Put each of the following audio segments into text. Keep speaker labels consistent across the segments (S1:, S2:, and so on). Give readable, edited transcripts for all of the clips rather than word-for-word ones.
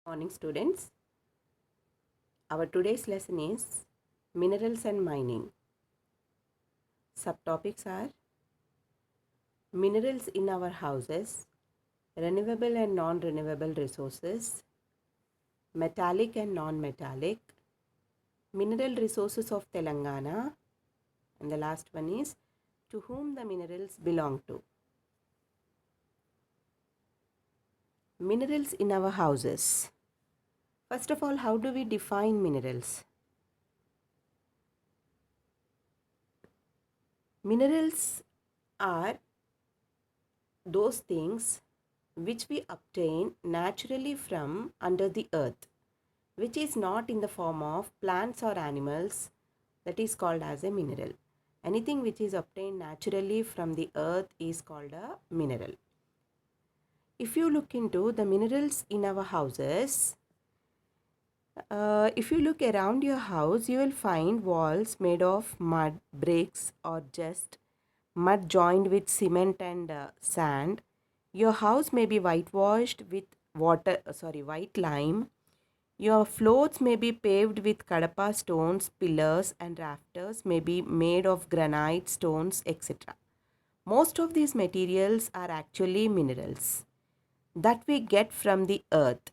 S1: Morning students. Our today's lesson is minerals and mining. Subtopics are minerals in our houses, renewable and non-renewable resources, metallic and non-metallic, mineral resources of Telangana, and the last one is to whom the minerals belong to. Minerals in our houses. First of all, how do we define minerals? Minerals are those things which we obtain naturally from under the earth, which is not in the form of plants or animals, that is called as a mineral. Anything which is obtained naturally from the earth is called a mineral. If you look into the minerals in our houses, if you look around your house, you will find walls made of mud, bricks, or just mud joined with cement and sand. Your house may be whitewashed with white lime. Your floors may be paved with kadapa stones, pillars and rafters may be made of granite, stones, etc. Most of these materials are actually minerals that we get from the earth.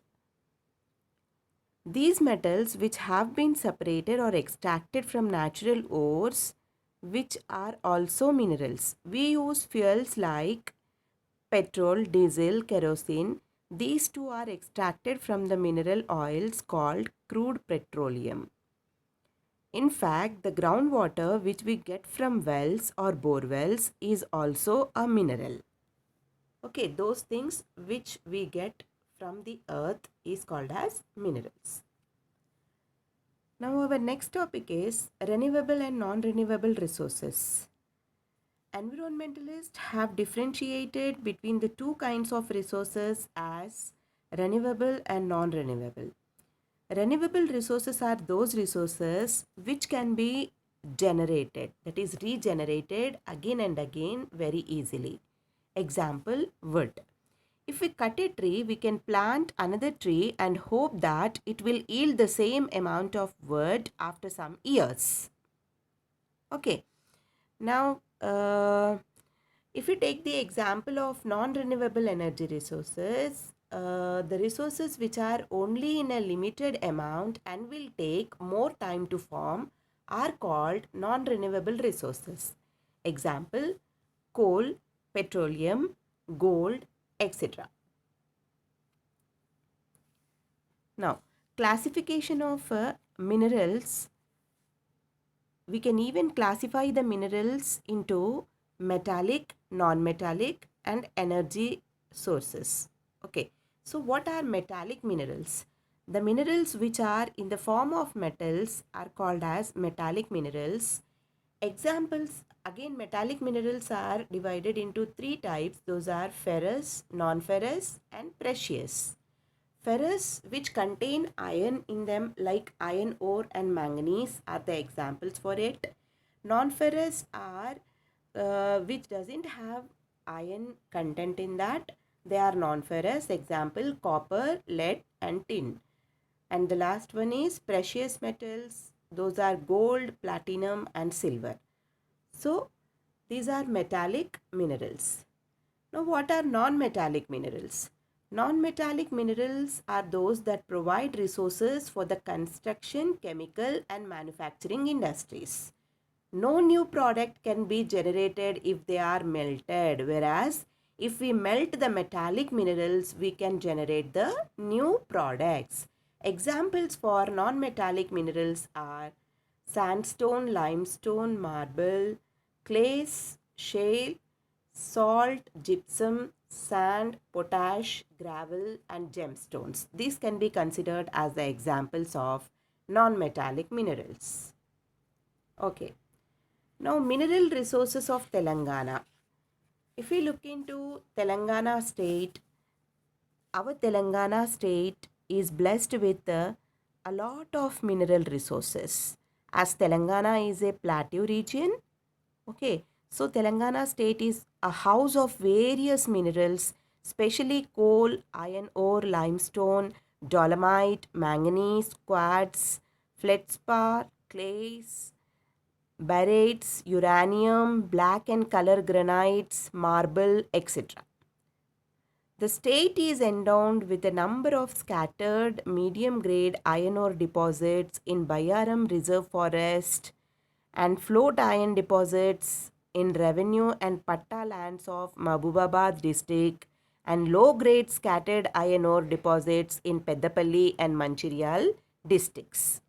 S1: These metals, which have been separated or extracted from natural ores, which are also minerals. We use fuels like petrol, diesel, kerosene. These two are extracted from the mineral oils called crude petroleum. In fact, the groundwater which we get from wells or bore wells is also a mineral. Okay, those things which we get from the earth is called as minerals. Now our next topic is renewable and non-renewable resources. Environmentalists have differentiated between the two kinds of resources as renewable and non-renewable. Renewable resources are those resources which can be generated, that is regenerated again and again very easily. Example, wood. If we cut a tree, we can plant another tree and hope that it will yield the same amount of wood after some years. Okay. Now, if you take the example of non-renewable energy resources, the resources which are only in a limited amount and will take more time to form are called non-renewable resources. Example, coal, petroleum, gold, etc. Now, classification of minerals. We can even classify the minerals into metallic, non-metallic and energy sources. Okay, so what are metallic minerals? The minerals which are in the form of metals are called as metallic minerals. Examples, again metallic minerals are divided into three types. Those are ferrous, non-ferrous and precious. Ferrous, which contain iron in them like iron ore and manganese, are the examples for it. Non-ferrous are which doesn't have iron content in that. They are non-ferrous. Example, copper, lead and tin. And the last one is precious metals. Those are gold, platinum and silver. So these are metallic minerals. Now, what are non-metallic minerals? Non-metallic minerals are those that provide resources for the construction, chemical and manufacturing industries. No new product can be generated if they are melted, whereas if we melt the metallic minerals, we can generate the new products. Examples for non-metallic minerals are sandstone, limestone, marble, clays, shale, salt, gypsum, sand, potash, gravel and gemstones. These can be considered as the examples of non-metallic minerals. Okay. Now, mineral resources of Telangana. If we look into Telangana state, our Telangana state is blessed with a lot of mineral resources. As Telangana is a plateau region, okay, so Telangana state is a house of various minerals, especially coal, iron ore, limestone, dolomite, manganese, quartz, feldspar, clays, barytes, uranium, black and color granites, marble, etc. The state is endowed with a number of scattered medium-grade iron ore deposits in Bayaram Reserve Forest and float iron deposits in revenue and patta lands of Mahbubabad district and low-grade scattered iron ore deposits in Peddapalli and Manchiryal districts.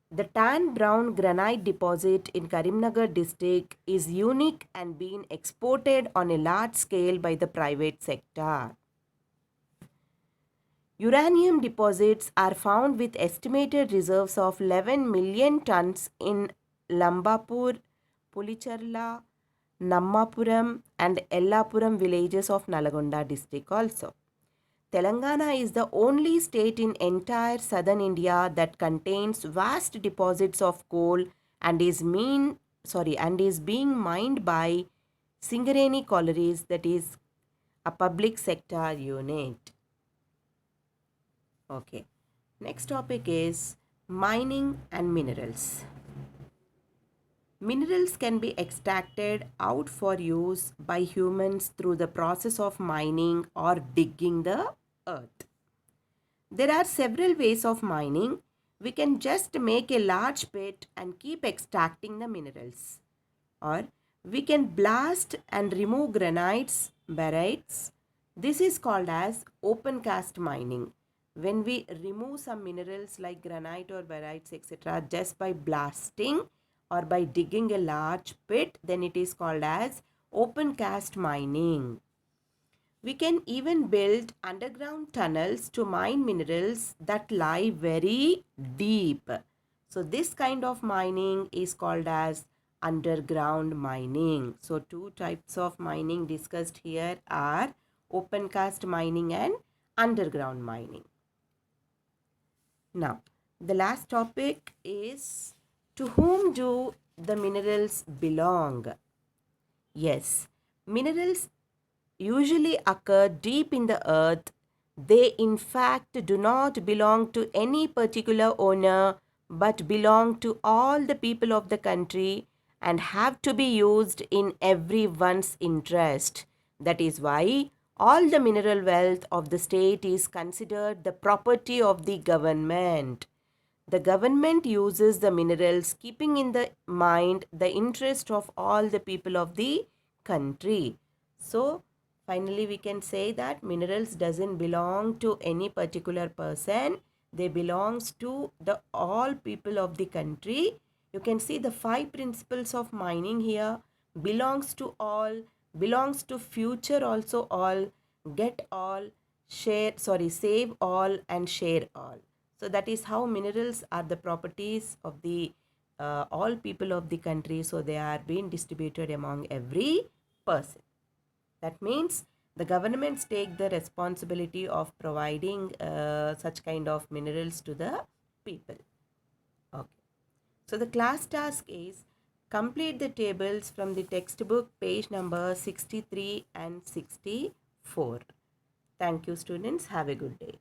S1: The tan brown granite deposit in Karimnagar district is unique and being exported on a large scale by the private sector. Uranium deposits are found with estimated reserves of 11 million tons in Lambapur, Pulicharla, Nammapuram and Ellapuram villages of Nalgonda district also. Telangana is the only state in entire southern India that contains vast deposits of coal and is being mined by Singareni Collieries, that is a public sector unit. Okay. Next topic is mining and minerals. Minerals can be extracted out for use by humans through the process of mining or digging the earth. There are several ways of mining. We can just make a large pit and keep extracting the minerals. Or we can blast and remove granites, barytes. This is called as open cast mining. When we remove some minerals like granite or barytes, etc., just by blasting or by digging a large pit, then it is called as open cast mining. We can even build underground tunnels to mine minerals that lie very deep. So this kind of mining is called as underground mining. So two types of mining discussed here are open cast mining and underground mining. Now, the last topic is, to whom do the minerals belong? Yes, minerals usually occur deep in the earth. They in fact do not belong to any particular owner but belong to all the people of the country and have to be used in everyone's interest. That is why all the mineral wealth of the state is considered the property of the government. The government uses the minerals keeping in the mind the interest of all the people of the country. So, finally we can say that minerals doesn't belong to any particular person. They belongs to the all people of the country. You can see the 5 principles of mining here. Belongs to all, belongs to future also all, get all, save all and share all. So that is how minerals are the properties of the all people of the country. So they are being distributed among every person. That means the governments take the responsibility of providing such kind of minerals to the people. Okay. So the class task is complete the tables from the textbook page number 63 and 64. Thank you students. Have a good day.